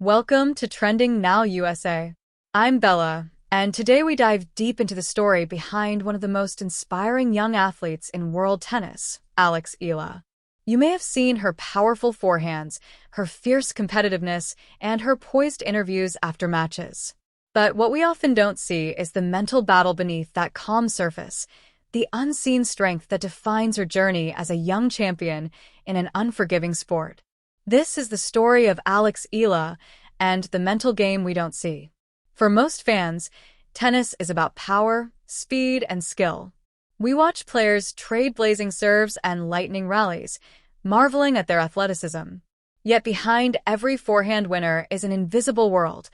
Welcome to Trending Now USA. I'm Bella, and today we dive deep into the story behind one of the most inspiring young athletes in world tennis, Alex Eala. You may have seen her powerful forehands, her fierce competitiveness, and her poised interviews after matches. But what we often don't see is the mental battle beneath that calm surface, the unseen strength that defines her journey as a young champion in an unforgiving sport. This is the story of Alex Eala and the mental game we don't see. For most fans, tennis is about power, speed, and skill. We watch players trade blazing serves and lightning rallies, marveling at their athleticism. Yet behind every forehand winner is an invisible world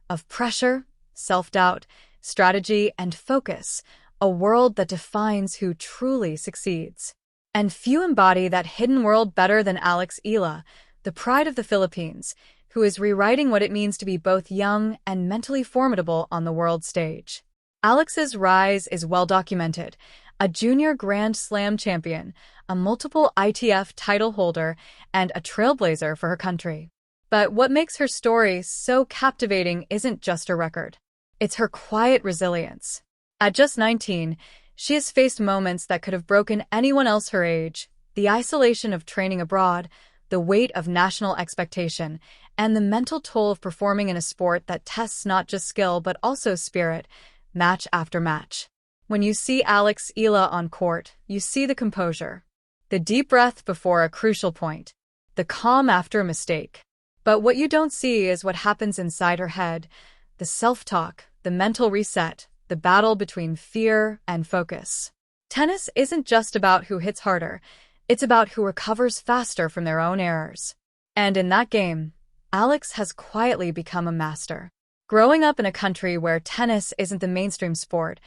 of pressure, self-doubt, strategy, and focus, a world that defines who truly succeeds. And few embody that hidden world better than Alex Eala, the pride of the Philippines, who is rewriting what it means to be both young and mentally formidable on the world stage. Alex's rise is well documented: a junior Grand Slam champion, a multiple ITF title holder, and a trailblazer for her country. But what makes her story so captivating isn't just her record. It's her quiet resilience. At just 19, she has faced moments that could have broken anyone else her age: the isolation of training abroad, the weight of national expectation, and the mental toll of performing in a sport that tests not just skill but also spirit, match after match. When you see Alex Eala on court, you see the composure, the deep breath before a crucial point, the calm after a mistake. But what you don't see is what happens inside her head: the self-talk, the mental reset, the battle between fear and focus. Tennis isn't just about who hits harder. It's about who recovers faster from their own errors. And in that game, Alex has quietly become a master. Growing up in a country where tennis isn't the mainstream sport,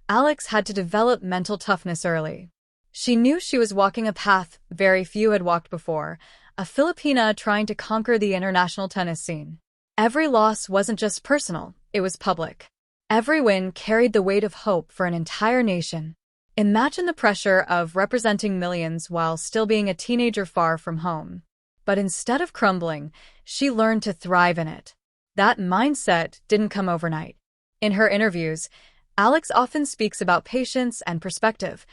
Alex had to develop mental toughness early. She knew she was walking a path very few had walked before, a Filipina trying to conquer the international tennis scene. Every loss wasn't just personal, it was public. Every win carried the weight of hope for an entire nation. Imagine the pressure of representing millions while still being a teenager far from home. But instead of crumbling, she learned to thrive in it. That mindset didn't come overnight. In her interviews, Alex often speaks about patience and perspective,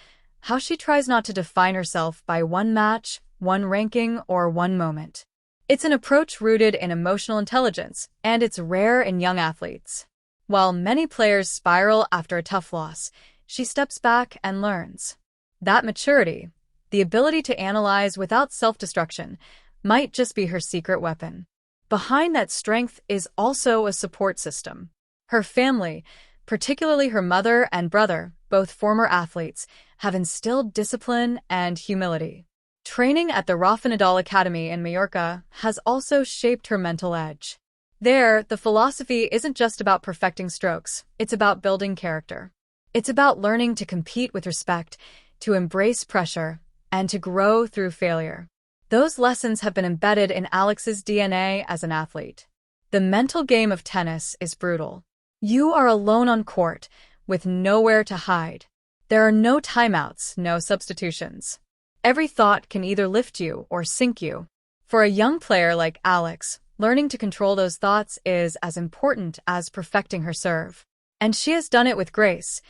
how she tries not to define herself by one match, one ranking, or one moment. It's an approach rooted in emotional intelligence, and it's rare in young athletes. While many players spiral after a tough loss, she steps back and learns. That maturity, the ability to analyze without self-destruction, might just be her secret weapon. Behind that strength is also a support system. Her family, particularly her mother and brother, both former athletes, have instilled discipline and humility. Training at the Rafa Nadal Academy in Mallorca has also shaped her mental edge. There, the philosophy isn't just about perfecting strokes, it's about building character. It's about learning to compete with respect, to embrace pressure, and to grow through failure. Those lessons have been embedded in Alex's DNA as an athlete. The mental game of tennis is brutal. You are alone on court, with nowhere to hide. There are no timeouts, no substitutions. Every thought can either lift you or sink you. For a young player like Alex, learning to control those thoughts is as important as perfecting her serve. And she has done it with grace,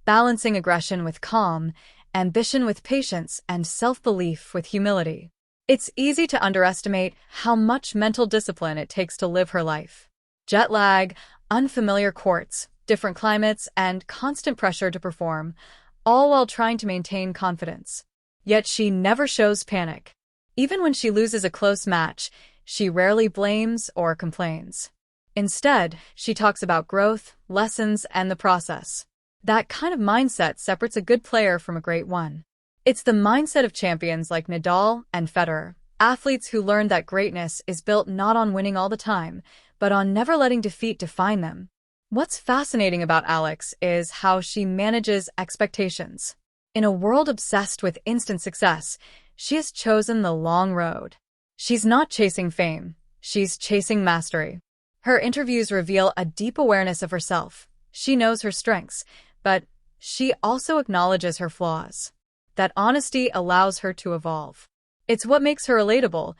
balancing aggression with calm, ambition with patience, and self-belief with humility. It's easy to underestimate how much mental discipline it takes to live her life. Jet lag, unfamiliar courts, different climates, and constant pressure to perform, all while trying to maintain confidence. Yet she never shows panic. Even when she loses a close match, she rarely blames or complains. Instead, she talks about growth, lessons, and the process. That kind of mindset separates a good player from a great one. It's the mindset of champions like Nadal and Federer, athletes who learned that greatness is built not on winning all the time, but on never letting defeat define them. What's fascinating about Alex is how she manages expectations. In a world obsessed with instant success, she has chosen the long road. She's not chasing fame, she's chasing mastery. Her interviews reveal a deep awareness of herself. She knows her strengths, but she also acknowledges her flaws. That honesty allows her to evolve. It's what makes her relatable,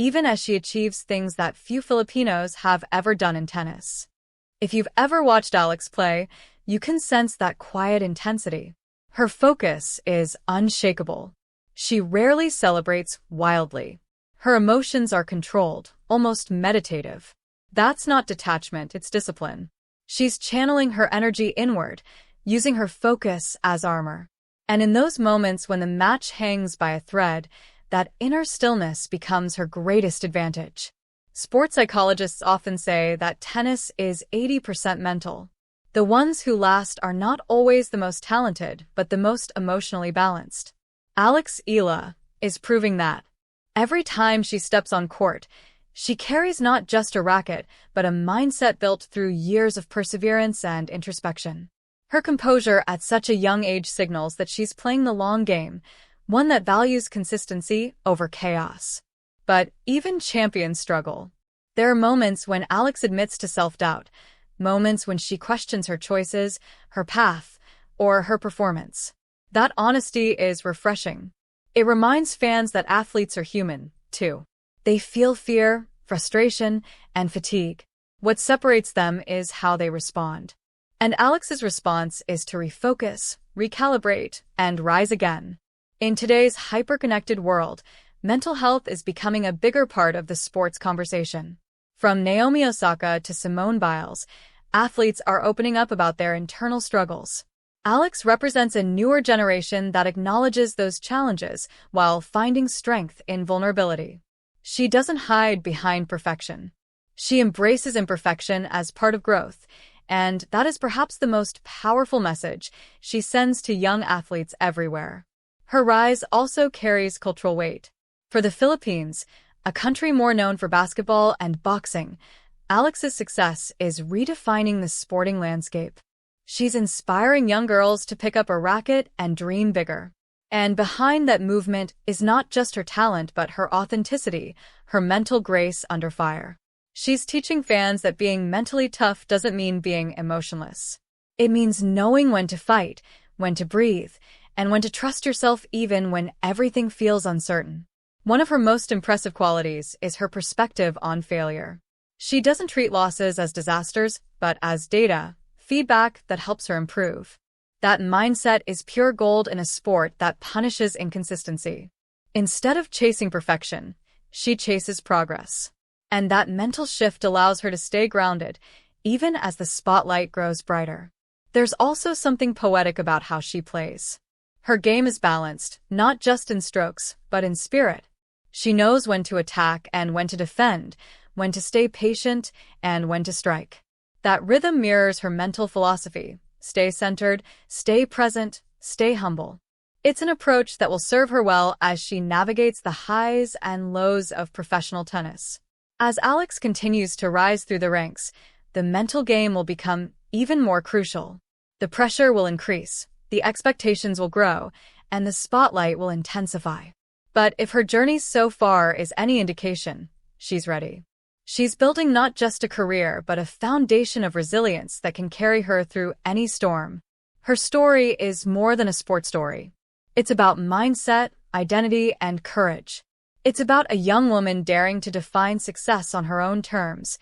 even as she achieves things that few Filipinos have ever done in tennis. If you've ever watched Alex play, you can sense that quiet intensity. Her focus is unshakable. She rarely celebrates wildly. Her emotions are controlled, almost meditative. That's not detachment, it's discipline. She's channeling her energy inward, using her focus as armor. And in those moments when the match hangs by a thread, that inner stillness becomes her greatest advantage. Sports psychologists often say that tennis is 80% mental. The ones who last are not always the most talented, but the most emotionally balanced. Alex Eala is proving that. Every time she steps on court, she carries not just a racket, but a mindset built through years of perseverance and introspection. Her composure at such a young age signals that she's playing the long game, one that values consistency over chaos. But even champions struggle. There are moments when Alex admits to self-doubt, moments when she questions her choices, her path, or her performance. That honesty is refreshing. It reminds fans that athletes are human, too. They feel fear, frustration, and fatigue. What separates them is how they respond. And Alex's response is to refocus, recalibrate, and rise again. In today's hyper-connected world, mental health is becoming a bigger part of the sports conversation. From Naomi Osaka to Simone Biles, athletes are opening up about their internal struggles. Alex represents a newer generation that acknowledges those challenges while finding strength in vulnerability. She doesn't hide behind perfection. She embraces imperfection as part of growth, and that is perhaps the most powerful message she sends to young athletes everywhere. Her rise also carries cultural weight. For the Philippines, a country more known for basketball and boxing, Alex's success is redefining the sporting landscape. She's inspiring young girls to pick up a racket and dream bigger. And behind that movement is not just her talent but her authenticity, her mental grace under fire. She's teaching fans that being mentally tough doesn't mean being emotionless. It means knowing when to fight, when to breathe, and when to trust yourself even when everything feels uncertain. One of her most impressive qualities is her perspective on failure. She doesn't treat losses as disasters, but as data, feedback that helps her improve. That mindset is pure gold in a sport that punishes inconsistency. Instead of chasing perfection, she chases progress. And that mental shift allows her to stay grounded, even as the spotlight grows brighter. There's also something poetic about how she plays. Her game is balanced, not just in strokes, but in spirit. She knows when to attack and when to defend, when to stay patient and when to strike. That rhythm mirrors her mental philosophy. Stay centered, stay present, stay humble. It's an approach that will serve her well as she navigates the highs and lows of professional tennis. As Alex continues to rise through the ranks, the mental game will become even more crucial. The pressure will increase, the expectations will grow, and the spotlight will intensify. But if her journey so far is any indication, she's ready. She's building not just a career, but a foundation of resilience that can carry her through any storm. Her story is more than a sports story. It's about mindset, identity, and courage. It's about a young woman daring to define success on her own terms,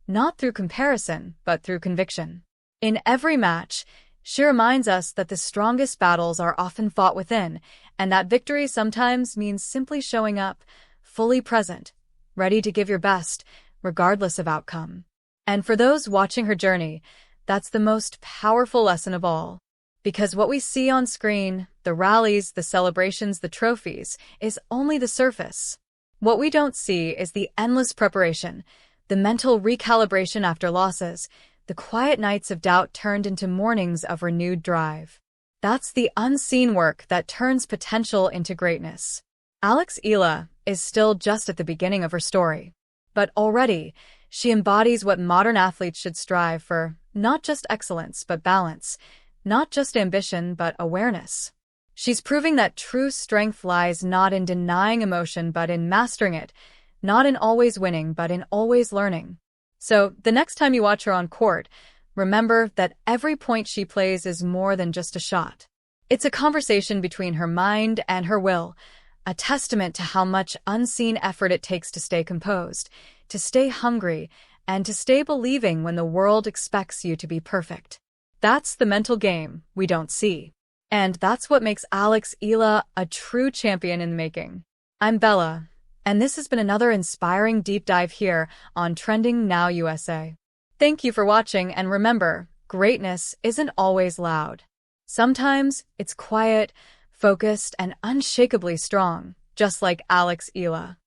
not through comparison, but through conviction. In every match, she reminds us that the strongest battles are often fought within, and that victory sometimes means simply showing up, fully present, ready to give your best, regardless of outcome. And for those watching her journey, that's the most powerful lesson of all. Because what we see on screen, the rallies, the celebrations, the trophies, is only the surface. What we don't see is the endless preparation, the mental recalibration after losses, the quiet nights of doubt turned into mornings of renewed drive. That's the unseen work that turns potential into greatness. Alex Eala is still just at the beginning of her story. But already, she embodies what modern athletes should strive for, not just excellence, but balance, not just ambition, but awareness. She's proving that true strength lies not in denying emotion, but in mastering it, not in always winning, but in always learning. So, the next time you watch her on court, remember that every point she plays is more than just a shot. It's a conversation between her mind and her will, a testament to how much unseen effort it takes to stay composed, to stay hungry, and to stay believing when the world expects you to be perfect. That's the mental game we don't see. And that's what makes Alex Eala a true champion in the making. I'm Bella, and this has been another inspiring deep dive here on Trending Now USA. Thank you for watching, and remember, greatness isn't always loud. Sometimes it's quiet, focused, and unshakably strong, just like Alex Eala.